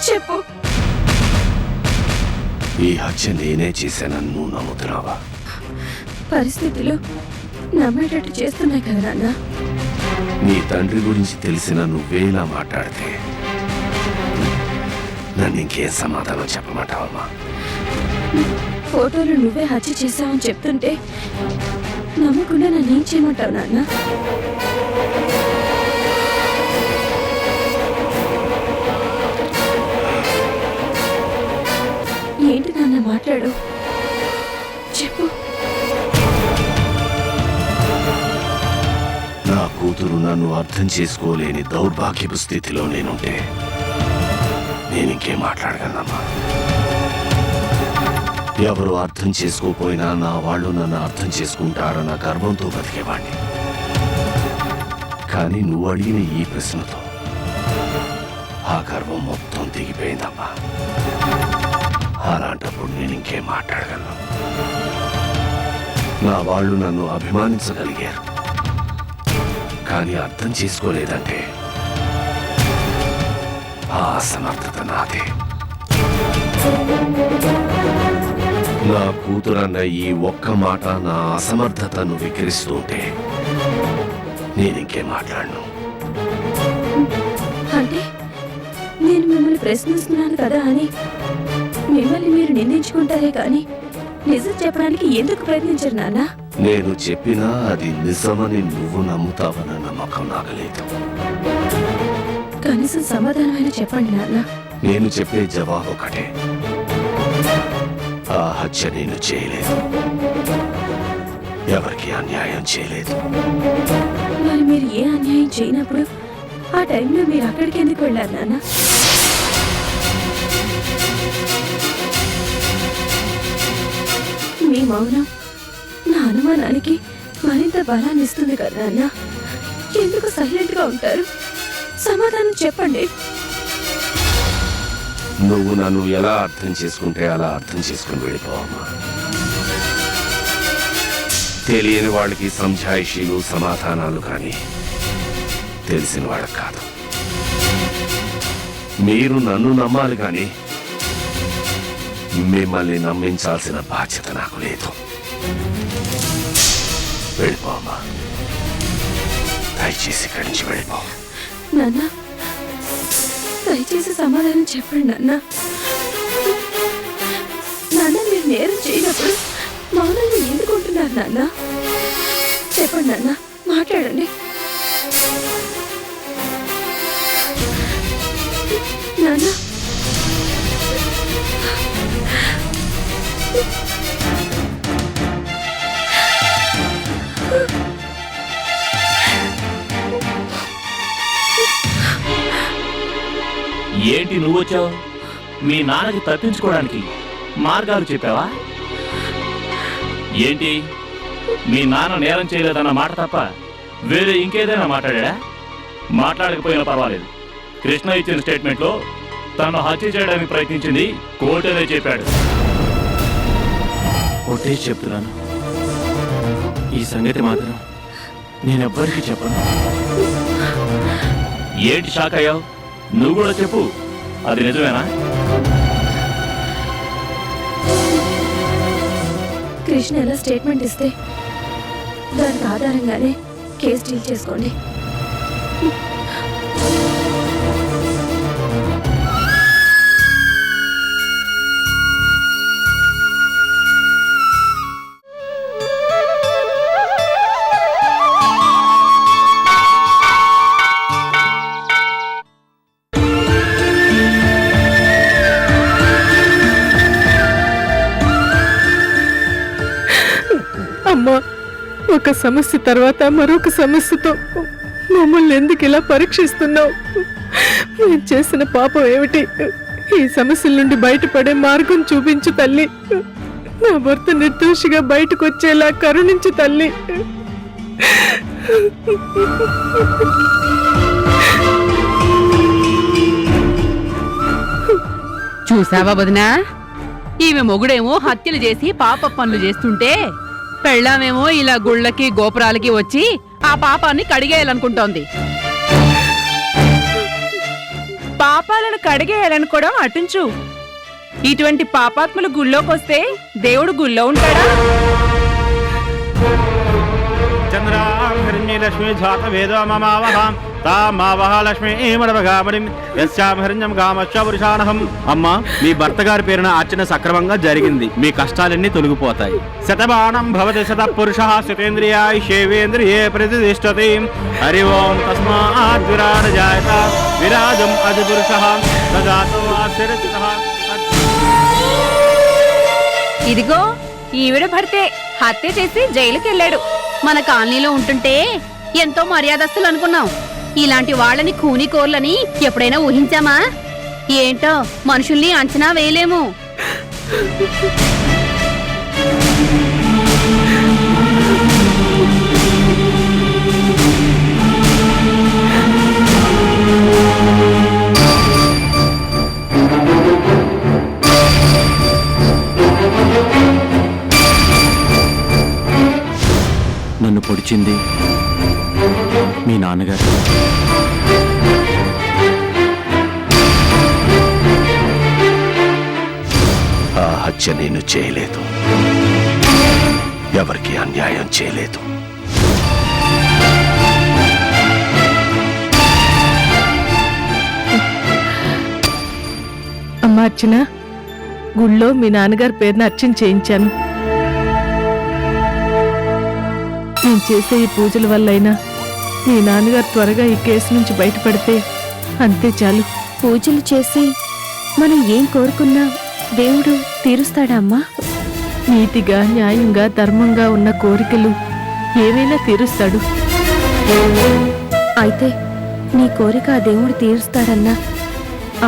చెప్పు. ఈ హత్య నేనే చేశానని నువ్వు నమ్ముతున్నావా? పరిస్థితులు నమ్మేటట్టు చేస్తున్నాయి కదా నాన్న. నీ తండ్రి గురించి తెలిసిన నువ్వేలా మాట్లాడితే నన్ను ఇంకేం సమాధానం చెప్పమంటావమ్మా? ఫోటోలు నువ్వే హత్య చేశావని చెప్తుంటే నమ్మకుండా నన్నేం చేయమంటావు నాన్న? ఏంటి నాన్న మాట్లాడు, చెప్పు. నా కూతురు నన్ను అర్థం చేసుకోలేని దౌర్భాగ్యపు స్థితిలో నేనుంటే నేనింకేం మాట్లాడగలనమ్మా? ఎవరు అర్థం చేసుకోపోయినా నా వాళ్ళు నన్ను అర్థం చేసుకుంటారన్న గర్వంతో బతికేవాణ్ణి. కానీ నువ్వు అడిగిన ఈ ప్రశ్నతో ఆ గర్వం మొత్తం దిగిపోయిందమ్మా. అలాంటప్పుడు నేను ఇంకేం మాట్లాడగలను? నా వాళ్ళు నన్ను అభిమానించగలిగారు, కానీ అర్థం చేసుకోలేదంటే ఆ అసమర్థత నాదే. నా కూతురన్న ఈ ఒక్క మాట నా అసమర్థతను వికరిస్తుంటే నేనింకేం మాట్లాడను. అంటే నేను మిమ్మల్ని ప్రశ్నిస్తున్నాను కదా అని మిమ్మల్ని మీరు నిందించుకుంటారే కానీ నిజం చెప్పడానికి ఎందుకు ప్రయత్నించరు నాన్న? నేను చెప్పినా అది నిజమని నువ్వు నమ్ముతావన్న నమ్మకం నాకు లేదు. కనీసం సమాధానమైనా చెప్పండి నాన్న. నేను చెప్పే జవాబు ఒకటే, ఆ హత్య నేను చేయలేదు, ఎవరికి అన్యాయం చేయలేదు. మరి మీరు ఏ అన్యాయం చేయనప్పుడు ఆ టైంలో మీరు అక్కడికి ఎందుకు వెళ్ళారు నాన్న? మీ మౌనం నా అనుమానానికి మరింత బలాన్ని ఇస్తుంది కదా అన్న. ఎందుకు సైలెంట్ గా ఉంటారు? సమాధానం చెప్పండి. నువ్వు నన్ను ఎలా అర్థం చేసుకుంటే అలా అర్థం చేసుకుని వెళ్ళిపోవమ్మా. తెలియని వాళ్ళకి సంజాయిషీలు సమాధానాలు కానీ తెలిసిన వాళ్ళకి కాదు. మీరు నన్ను నమ్మాలి కానీ మిమ్మల్ని నమ్మించాల్సిన బాధ్యత నాకు లేదు. వెళ్ళిపోమ్మా, దయచేసి ఇక్కడి నుంచి వెళ్ళిపో. నాన్న దయచేసి సమాధానం చెప్పండి నాన్న. నాన్న మీరు నేరం చేయనప్పుడు మౌనంగా ఎందుకుంటున్నారు నాన్న? చెప్పండి నాన్న, మాట్లాడండి. నాన్న ఏంటి నువ్వు వచ్చావు? మీ నాన్నకి తప్పించుకోవడానికి మార్గాలు చెప్పావా ఏంటి? మీ నాన్న నేరం చేయలేదన్న మాట తప్ప వేరే ఇంకేదైనా మాట్లాడా? మాట్లాడకపోయినా పర్వాలేదు. కృష్ణ ఇచ్చిన స్టేట్మెంట్లో తను హత్య చేయడానికి ప్రయత్నించింది కోర్టునే చెప్పాడు. ఒకటే చెప్తున్నాను, ఈ సంగతి మాత్రం నేనెవ్వరికీ చెప్పను. ఏంటి షాక్ అయ్యావు? నువ్వు కూడా చెప్పు, అది నిజమేనా? కృష్ణ ఎలా స్టేట్మెంట్ ఇస్తే దానికి ఆధారంగానే కేసు డీల్ చేసుకోండి. అమ్మా, ఒక సమస్య తర్వాత మరొక సమస్యతో మమ్మల్ని ఎందుకు ఇలా పరీక్షిస్తున్నావు? మేము చేసిన పాపం ఏమిటి? ఈ సమస్యల నుండి బయటపడే మార్గం చూపించు తల్లి. నా భర్త నిర్దోషిగా బయటకు వచ్చేలా కరుణించు తల్లి. చూసావా వదినా, ఈమె మొగుడేమో హత్యలు చేసి పాప పనులు చేస్తుంటే పెళ్ళామేమో ఇలా గుళ్ళకి గోపురాలకి వచ్చి ఆ పాపాన్ని కడిగేయాలనుకుంటోంది. పాపాలను కడిగేయాలనుకోవడం అటుంచు. ఇటువంటి పాపాత్ములు గుళ్ళోకొస్తే దేవుడు గుళ్ళో ఉంటాడా? చంద్రాం హిరణ్యలక్ష్మి జాత వేదో మమావహాం తామావహ లక్ష్మి ఏమడవగామడిం యస్యాం హిరణ్యం గామశ్చ పురుషానహం. అమ్మా, మీ భర్త గారి పేరున అర్చన సక్రమంగా జరిగింది. మీ కష్టాలన్నీ తొలగిపోతాయి. శతమానం భవతి శత పురుషః శతేంద్రియాయ శేవేంద్రియే ప్రతిష్టతి. హరి ఓం తస్మాత్ విరాట జాయత విరాజం అజ పురుషః తదాతో అక్షరచితః. ఇదిగో ఈవిడ భర్తే హత్య చేసి జైలుకెళ్ళాడు. మన కాలనీలో ఉంటుంటే ఎంతో మర్యాదస్తులు అనుకున్నాం. ఇలాంటి వాళ్ళని కూనికోర్లని ఎప్పుడైనా ఊహించామా? ఏంటో మనుషుల్ని అంచనా వేయలేము. నన్ను పొడిచింది మీ నాన్నగారు. ఆ హత్య నేను చేయలేదు. ఎవరికి అన్యాయం చేయలేదు. అమ్మా అర్చన, గుళ్ళో మీ నాన్నగారి పేరున అర్చన చేయించాను. నేను చేసే ఈ పూజల వల్లైనా మీ నాన్నగారు త్వరగా ఈ కేసు నుంచి బయటపడితే అంతే చాలు. పూజలు చేసి మనం ఏం కోరుకున్నా దేవుడు తీరుస్తాడా అమ్మా? నీతిగా, న్యాయంగా, ధర్మంగా ఉన్న కోరికలు ఏవైనా తీరుస్తాడు. అయితే నీ కోరిక ఆ దేవుడు తీరుస్తాడన్నా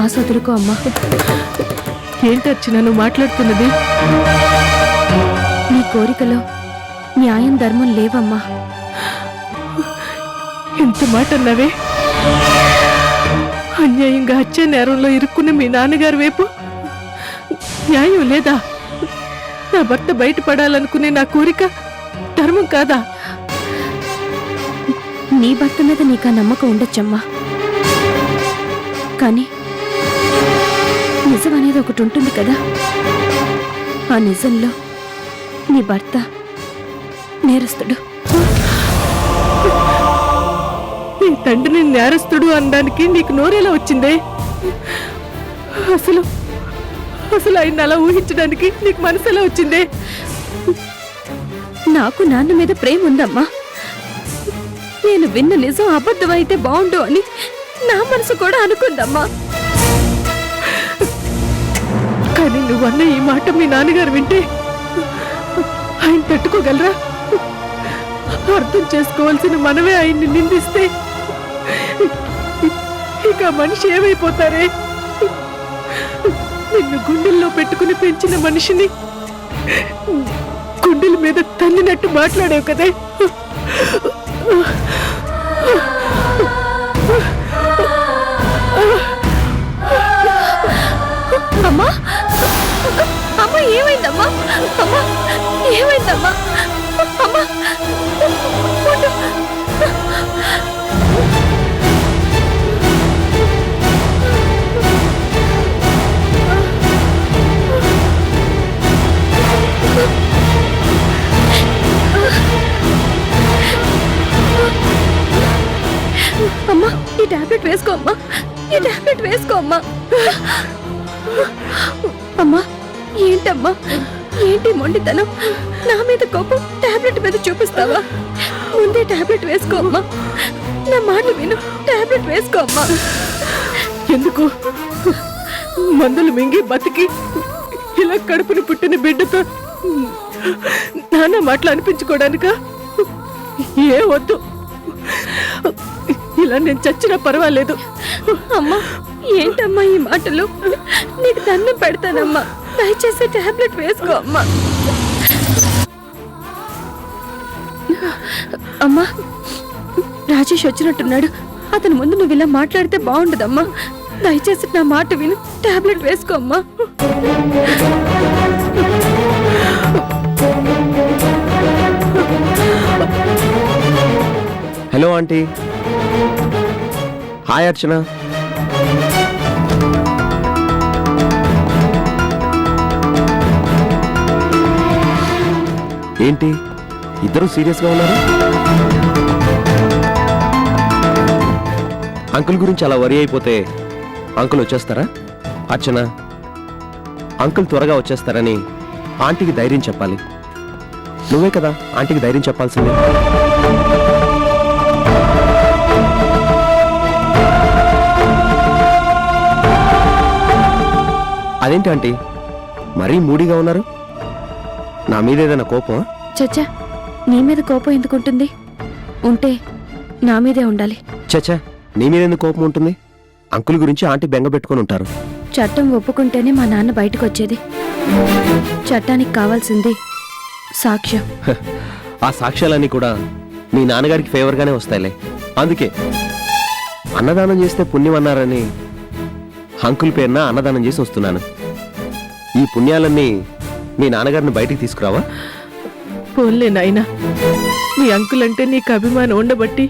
ఆశ వదులుకో అమ్మా. ఏంటర్చన నువ్వు మాట్లాడుతున్నది? నీ కోరికలో న్యాయం ధర్మం లేవమ్మా. ఎంత మాట అన్నావే? అన్యాయంగా హత్య నేరంలో ఇరుక్కున్న మీ నాన్నగారి వైపు న్యాయం లేదా? నా భర్త బయటపడాలనుకునే నా కోరిక ధర్మం కాదా? నీ భర్త మీద నీకా నమ్మకం ఉండొచ్చమ్మా, కానీ నిజం అనేది ఒకటి ఉంటుంది కదా. ఆ నిజంలో నీ భర్త నేరస్తుడు. నీ తండ్రిని నేరస్తుడు అనడానికి నీకు నోరేలా వచ్చిందే? అసలు అసలు ఆయన అలా ఊహించడానికి నీకు మనసు ఎలా వచ్చిందే? నాకు నాన్న మీద ప్రేమ ఉందమ్మా. నేను విన్న నిజం అబద్ధం అయితే బాగుండు అని నా మనసు కూడా అనుకుందమ్మా. కానీ నువ్వన్న ఈ మాట మీ నాన్నగారు వింటే ఆయన తట్టుకోగలరా? అర్థం చేసుకోవాల్సిన మనమే ఆయన్ని నిందిస్తే ఇక మనిషి ఏమైపోతారే? నిన్ను గుండెల్లో పెట్టుకుని పెంచిన మనిషిని గుండెల మీద తల్లినట్టు మాట్లాడావు కదే. అమ్మా, అమ్మా ఏమైందమ్మా? అమ్మా ఏమైందమ్మా? అమ్మా ఉండు. అమ్మా ఈ టాబ్లెట్ వేసుకో అమ్మా, ఈ టాబ్లెట్ వేసుకో అమ్మా. అమ్మా ఏంటమ్మా, ఏంటి మొండితనం? నా మీద కోపం టాబ్లెట్ మీద చూపిస్తావా? ముందే టాబ్లెట్ వేసుకో అమ్మా. నా మాట విను, టాబ్లెట్ వేసుకో అమ్మా. ఎందుకు మందులు మింగి బతికి ఇలా కడుపుని పుట్టిన బిడ్డతో నాన్న మాటలు అనిపించుకోవడానిక? ఏ వద్దు, ఇలా నేను చచ్చినా పర్వాలేదు. అమ్మా ఏంటమ్మా ఈ మాటలు? నీకు దండం పెడతానమ్మా, దయచేసి టాబ్లెట్ వేసుకో అమ్మా. అమ్మా రాజేష్ వచ్చినట్టున్నాడు. అతని ముందు నువ్వు ఇలా మాట్లాడితే బాగుండదమ్మా. దయచేసి నా మాట విను, టాబ్లెట్ వేసుకో అమ్మా. Hello aunty. హాయ్ అర్చన. ఏంటి ఇద్దరు సీరియస్గా ఉన్నారు? అంకుల్ గురించి అలా వరి అయిపోతే అంకుల్ వచ్చేస్తారా? అర్చన, అంకుల్ త్వరగా వచ్చేస్తారని ఆంటీకి ధైర్యం చెప్పాలి. నువ్వే కదా ఆంటీకి ధైర్యం చెప్పాల్సిందే. అదేంటి ఆంటీ మరీ మూడీగా ఉన్నారు? నా మీద ఏదైనా కోపం? చచ్చా, నీ మీద కోపం ఎందుకుంటుంది? ఉంటే నా మీదే ఉండాలి. చచ్చా, నీ మీద ఎందుకు కోపం ఉంటుంది? అంకుల్ గురించి ఆంటీ బెంగ పెట్టుకుని ఉంటారు. చట్టం ఒప్పుకుంటేనే మా నాన్న బయటకు వచ్చేది. చట్టానికి కావాల్సింది సాక్ష్యం. ఆ సాక్ష్యాలన్నీ కూడా మీ నాన్నగారికి ఫేవర్గానే వస్తాయిలే. అందుకే అన్నదానం చేస్తే పుణ్యం అన్నారని అంకుల్ పేరున అన్నదానం చేసి వస్తున్నాను. ఈ పుణ్యాలన్నీ మీ నాన్నగారిని బయటికి తీసుకురావా? పోన్లే నాయనా, నీ అంకుల్ అంటే నీకు అభిమానం ఉండబట్టి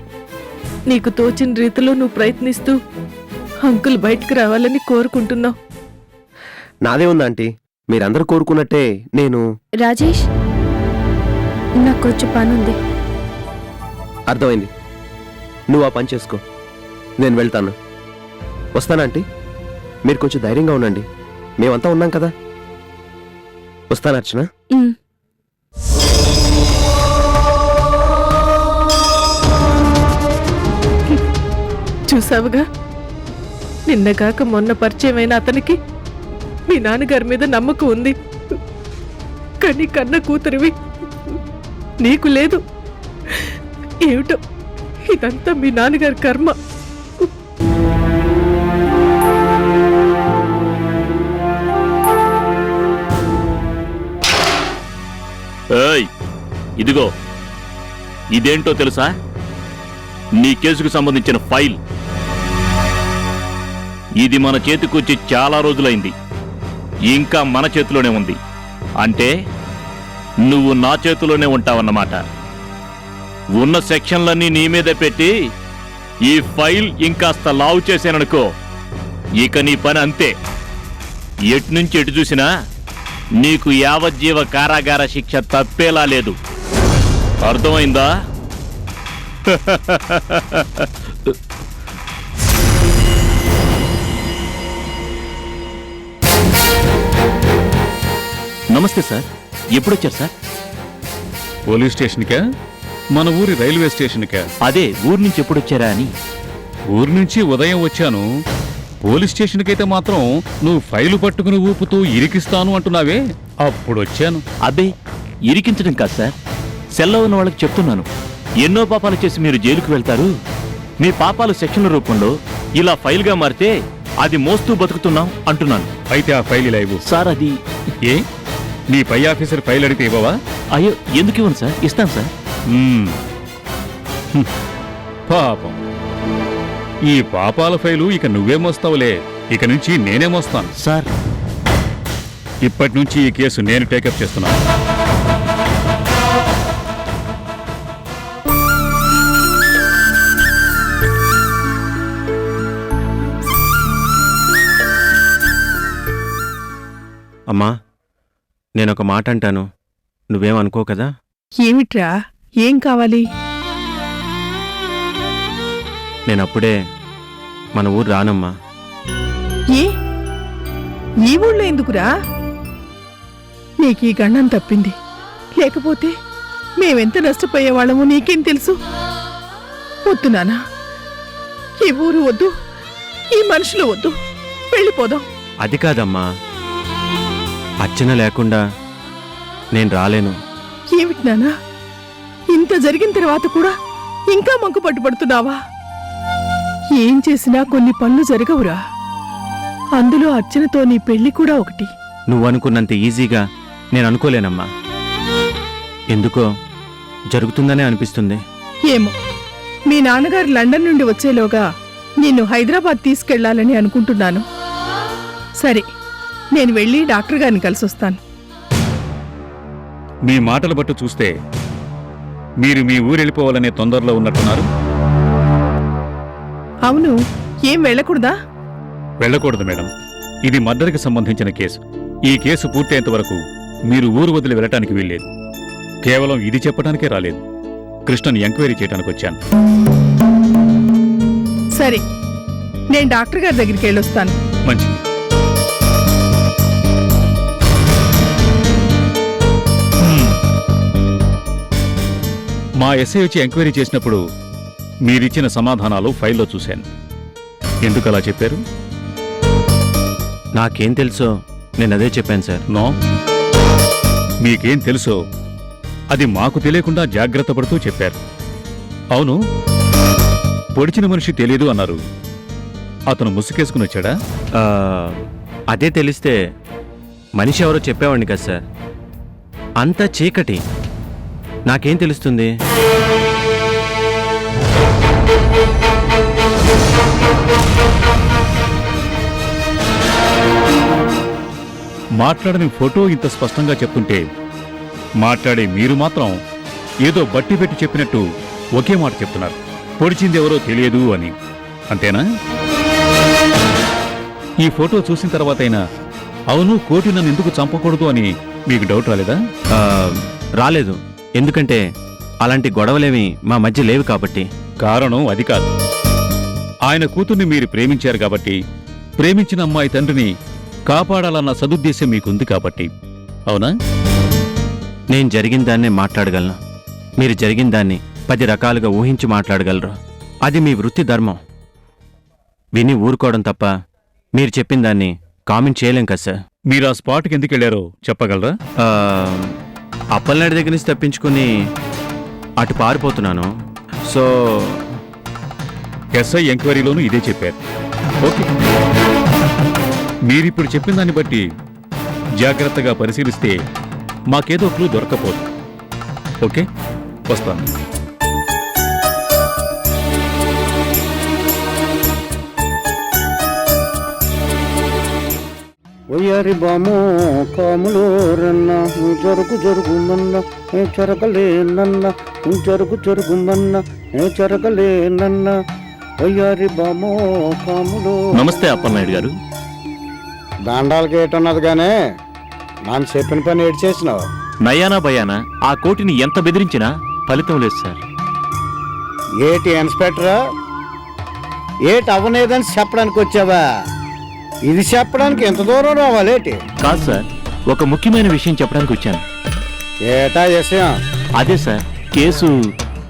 నీకు తోచిన రీతిలో నువ్వు ప్రయత్నిస్తూ అంకుల్ బయటకు రావాలని కోరుకుంటున్నావు. నాదే ఉందా ఆంటీ, మీరందరూ కోరుకున్నట్టే నేను. రాజేష్, నాకు కొంచెం పనుంది. అర్థమైంది, నువ్వు ఆ పని చేసుకో, నేను వెళ్తాను. వస్తానా ఆంటీ? మీరు కొంచెం ధైర్యంగా ఉండండి, మేమంతా ఉన్నాం కదా. వస్తాను అర్చన. ఉమ్. చూసావుగా, నిన్నగాక మొన్న పరిచయమైన అతనికి మీ నాన్నగారి మీద నమ్మకం ఉంది. కానీ కన్న కూతురివి నీకు లేదు. ఏమిటో ఇదంతా మీ నాన్నగారి కర్మ. ఏయ్, ఇదిగో, ఇదేంటో తెలుసా? నీ కేసుకు సంబంధించిన ఫైల్. ఇది మన చేతికొచ్చి చాలా రోజులైంది, ఇంకా మన చేతిలోనే ఉంది. అంటే నువ్వు నా చేతిలోనే ఉంటావన్నమాట. ఉన్న సెక్షన్లన్నీ నీ మీదే పెట్టి ఈ ఫైల్ ఇంకాస్త లావు చేశాననుకో, ఇక నీ పని అంతే. ఎట్నుంచి ఎటు చూసినా నీకు యావజ్జీవ కారాగార శిక్ష తప్పేలా లేదు. అర్థమైందా? నమస్తే సార్, ఎప్పుడొచ్చారు సార్? పోలీస్ స్టేషన్కా, మన ఊరి రైల్వే స్టేషన్కా? అదే, ఊరు నుంచి ఎప్పుడొచ్చారా అని. ఊరు నుంచి ఉదయం వచ్చాను. పోలీస్ స్టేషన్కైతే మాత్రం నువ్వు ఫైలు పట్టుకుని ఊపుతూ ఇరికిస్తాను అంటున్నావే, అప్పుడు వచ్చాను. అబ్బే, ఇరికించడం కాదు సార్, సెల్లో ఉన్న వాళ్ళకి చెప్తున్నాను. ఎన్నో పాపాలు చేసి మీరు జైలుకు వెళ్తారు. మీ పాపాలు సెక్షన్ల రూపంలో ఇలా ఫైల్గా మారితే అది మోస్తూ బతుకుతున్నాం అంటున్నాను. అయితే ఆ ఫైల్ ఇలా ఇవ్వు. సార్, అది ఏ, నీ పై ఆఫీసర్ ఫైల్ అడిగితే ఇవ్వవా? అయ్యో, ఎందుకు ఇవ్వను సార్, ఇస్తాను సార్. పాపం, ఈ పాపాల ఫైలు ఇక నువ్వే మోస్తావులే, ఇక నుంచి నేనే మోస్తాను. సార్, ఇప్పటి నుంచి ఈ కేసు నేను టేకప్ చేస్తున్నాను. అమ్మా, నేనొక మాట అంటాను, నువ్వేమనుకో కదా? ఏమిట్రా, ఏం కావాలి? నేనప్పుడే మన ఊరు రానమ్మా. ఏ, ఈ ఊళ్ళో ఎందుకురా? నీకీ గండం తప్పింది, లేకపోతే మేమెంత నష్టపోయేవాళ్ళమో నీకేం తెలుసు? వద్దు నాన్న, ఈ ఊరు వద్దు, ఈ మనుషులు వద్దు, వెళ్ళిపోదాం. అది కాదమ్మా, అర్చన లేకుండా నేను రాలేను. ఏమిటి నాన్న, ఇంత జరిగిన తర్వాత కూడా ఇంకా మంకు పట్టుబడుతున్నావా? ఏం చేసినా కొన్ని పనులు జరగవురా, అందులో అర్చనతో నీ పెళ్లి కూడా ఒకటి. నువ్వనుకున్నంత ఈజీగా నేను అనుకోలేనమ్మా. ఎందుకో జరుగుతుందనే అనిపిస్తుంది. ఏమో, మీ నాన్నగారు లండన్ నుండి వచ్చేలోగా నిన్ను హైదరాబాద్ తీసుకెళ్లాలని అనుకుంటున్నాను. సరే, నేను వెళ్ళి డాక్టర్ గారిని కలిసొస్తాను. మీ మాటలు బట్టు చూస్తే మీరు మీ ఊరెళ్ళిపోవాలనే తొందరలో ఉన్నట్టున్నారు. అవును, ఏం వెళ్ళకూడదా? వెళ్ళకూడదు మేడం, ఇది మర్డర్కి సంబంధించిన కేసు. ఈ కేసు పూర్తయ్యేంత వరకు మీరు ఊరు వదిలి వెళ్ళటానికి వీల్లేదు. కేవలం ఇది చెప్పడానికే రాలేదు. కృష్ణని ఎంక్వైరీ చేయడానికి వచ్చాను. సరే, నేను డాక్టర్ గారి దగ్గరికి వెళ్ళొస్తాను. మంచిది. మా ఎస్ఐ వచ్చి ఎంక్వైరీ చేసినప్పుడు మీరిచ్చిన సమాధానాలు ఫైల్లో చూశాను. ఎందుకు అలా చెప్పారు? నాకేం తెలుసో నేను అదే చెప్పాను సార్. నో, మీకేం తెలుసో అది మాకు తెలియకుండా జాగ్రత్త పడుతూ చెప్పారు. అవును, పొడిచిన మనిషి తెలియదు అన్నారు. అతను ముసుకేసుకుని వచ్చాడా? ఆ, అదే తెలిస్తే మనిషి ఎవరో చెప్పేవాడిని కదా సార్. అంతా చీకటి, నాకేం తెలుస్తుంది? మాట్లాడని ఫోటో ఇంత స్పష్టంగా చెప్తుంటే మాట్లాడే మీరు మాత్రం ఏదో బట్టి పెట్టి చెప్పినట్టు ఒకే మాట చెప్తున్నారు. పొడిచింది ఎవరో తెలియదు అని. అంతేనా? ఈ ఫోటో చూసిన తర్వాతైనా అవును కోటి నన్ను ఎందుకు చంపకూడదు అని మీకు డౌట్ రాలేదా? ఆ, రాలేదు. ఎందుకంటే అలాంటి గొడవలేమి మా మధ్య లేవు కాబట్టి. కారణం అది కాదు. ఆయన కూతుర్ని మీరు ప్రేమించారు కాబట్టి, ప్రేమించిన అమ్మాయి తండ్రిని కాపాడాలన్న సదుద్దేశం మీకుంది కాబట్టి. అవునా? నేను జరిగిన దాన్నే మాట్లాడగలను, మీరు జరిగిన దాన్ని 10 రకాలుగా ఊహించి మాట్లాడగలరు. అది మీ వృత్తి ధర్మం. విని ఊరుకోవడం తప్ప మీరు చెప్పిన దాన్ని కామెంట్ చేయలేం కదా సార్. మీరు ఆ స్పాట్కి ఎందుకు వెళ్ళారో చెప్పగలరా? అప్పలనాయుడు దగ్గర నుంచి తప్పించుకుని అటు పారిపోతున్నాను. సో ఎస్ఐ ఎంక్వైరీలోనూ ఇదే చెప్పారు. ఓకే, మీరిప్పుడు చెప్పిన దాన్ని బట్టి జాగ్రత్తగా పరిశీలిస్తే మాకేదో క్లూ దొరకపోదు. ఓకే, వస్తాను. ఒయ్యారి బామో కాములో రన్న జరుగు జరుగుమన్న చెరగలేనన్న జరుగుమన్న చెరగలేనన్న ఒయ్యారి బామో కాములో. నమస్తే అప్పలనాయుడు గారు. దండాలకి ఏటన్నది గానే నాన్న చెప్పిన పని ఏడు చేసినావు. నయానా భయానా ఆ కోటిని ఎంత బెదిరించినా ఫలితం లేదు సార్. ఏటి ఇన్స్పెక్టరా, ఏటి అవ్వనేదని చెప్పడానికి వచ్చావా? ఇది చెప్పడానికి ఎంత దూరం రావాలేటి? కాదు సార్, ఒక ముఖ్యమైన విషయం చెప్పడానికి వచ్చాను. ఏటా విషయం? అదే సార్, కేసు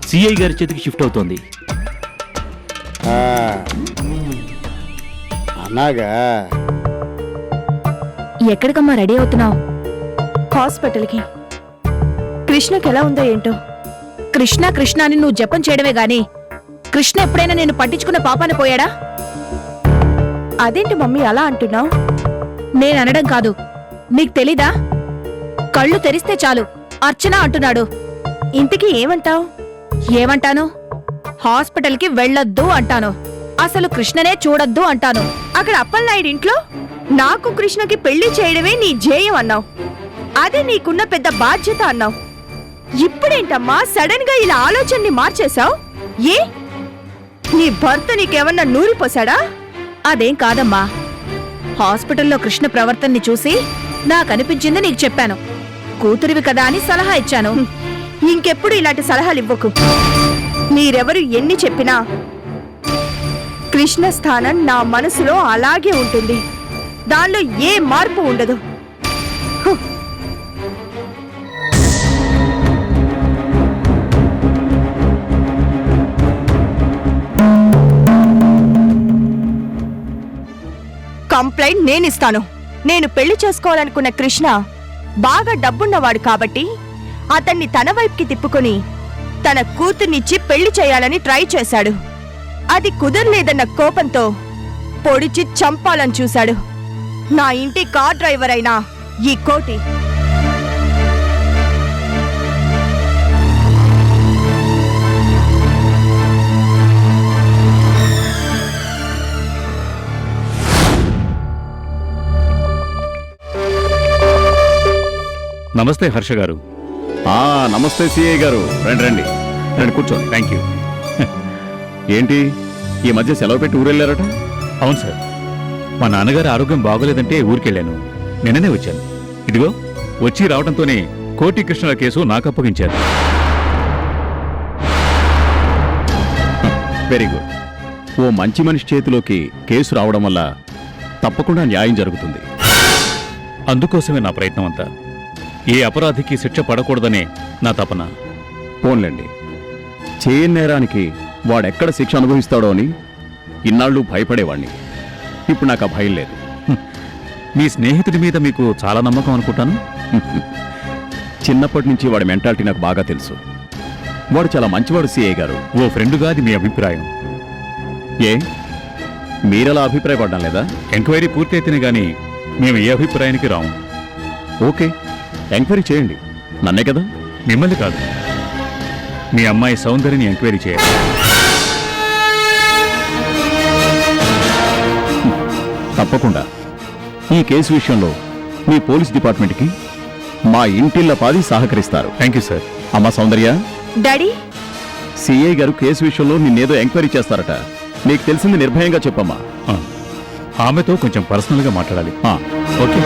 సిఐ గారి చేతికి షిఫ్ట్ అవుతోంది. అన్నాగా. ఎక్కడికమ్మా రెడీ అవుతున్నావు? హాస్పిటల్కి. కృష్ణకి ఎలా ఉందో ఏంటో. కృష్ణ కృష్ణ అని నువ్వు జపం చేయడమే గాని కృష్ణ ఎప్పుడైనా నేను పట్టించుకున్న పాపాన పోయాడా? అదేంటి మమ్మీ అలా అంటున్నావు? నేననడం కాదు, నీకు తెలీదా? కళ్ళు తెరిస్తే చాలు అర్చన అంటున్నాడు. ఇంతకీ ఏమంటావు? ఏమంటాను? హాస్పిటల్కి వెళ్ళొద్దు అంటాను. అసలు కృష్ణనే చూడొద్దు అంటాను. అక్కడ అప్పలనాయుడు ఇంట్లో నాకు కృష్ణకి పెళ్లి చేయడమే నీ ధ్యేయం అన్నావు. అదే నీకున్న పెద్ద బాధ్యత అన్నావు. ఇప్పుడేంటమ్మా సడన్ గా ఇలా ఆలోచనని మార్చేశావు? ఏ నీ భర్త నీకేమన్నా నూరిపోసాడా? అదేం కాదమ్మా, హాస్పిటల్లో కృష్ణ ప్రవర్తనని చూసి నాకనిపించింది నీకు చెప్పాను. కూతురివి కదా అని సలహా ఇచ్చాను. ఇంకెప్పుడు ఇలాంటి సలహాలు ఇవ్వకు. మీరెవరు ఎన్ని చెప్పినా కృష్ణ స్థానం నా మనసులో అలాగే ఉంటుంది. దానిలో ఏ మార్పు ఉండదు. కంప్లైంట్ నేనిస్తాను. నేను పెళ్లి చేసుకోవాలనుకున్న కృష్ణ బాగా డబ్బున్నవాడు కాబట్టి అతన్ని తన వైపుకి తిప్పుకొని తన కూతుర్నిచ్చి పెళ్లి చేయాలని ట్రై చేశాడు. అది కుదరలేదన్న కోపంతో పొడిచి చంపాలని చూశాడు. నా ఇంటి కార్ డ్రైవర్ అయినా ఈ కోటి. నమస్తే హర్ష గారు. నమస్తే సిఐ గారు. రండి రండి రండి, కూర్చోండి. Thank you. ఏంటి ఈ మధ్య సెలవు పెట్టి ఊరెళ్ళారట? అవును సార్, మా నాన్నగారి ఆరోగ్యం బాగోలేదంటే ఊరికెళ్ళాను. నిన్ననే వచ్చాను. ఇదిగో వచ్చి రావడంతోనే కోటి కృష్ణల కేసు నాకు అప్పగించారు. Very good. ఓ మంచి మనిషి చేతిలోకి కేసు రావడం వల్ల తప్పకుండా న్యాయం జరుగుతుంది. అందుకోసమే నా ప్రయత్నం అంతా. ఏ అపరాధికి శిక్ష పడకూడదనే నా తపన. పోన్లేండి, చేయని నేరానికి వాడెక్కడ శిక్ష అనుభవిస్తాడో అని ఇన్నాళ్ళు భయపడేవాణ్ణి. ఇప్పుడు నాకు ఆ భయం లేదు. మీ స్నేహితుడి మీద మీకు చాలా నమ్మకం అనుకుంటాను. చిన్నప్పటి నుంచి వాడి మెంటాలిటీ నాకు బాగా తెలుసు. వాడు చాలా మంచివాడు సిఐ గారు. ఓ ఫ్రెండుగా అది మీ అభిప్రాయం. ఏ మీరలా అభిప్రాయపడ్డం లేదా? ఎంక్వైరీ పూర్తయితేనే గాని మేము ఏ అభిప్రాయానికి రాము. ఓకే, ఎంక్వైరీ చేయండి. నన్నే కదా? మిమ్మల్ని కాదు, మీ అమ్మాయి సౌందర్యని ఎంక్వైరీ చేయాలి. తప్పకుండా. ఈ కేసు విషయంలో మీ పోలీస్ డిపార్ట్మెంట్కి మా ఇంటిల్లపాది సహకరిస్తారు. Thank you sir. అమ్మా సౌందర్య, డాడీ సిఐ గారు కేసు విషయంలో నిన్నేదో ఎంక్వైరీ చేస్తారట. నీకు తెలిసింది నిర్భయంగా చెప్పమ్మా. ఆమెతో కొంచెం పర్సనల్గా మాట్లాడాలి. ఓకే.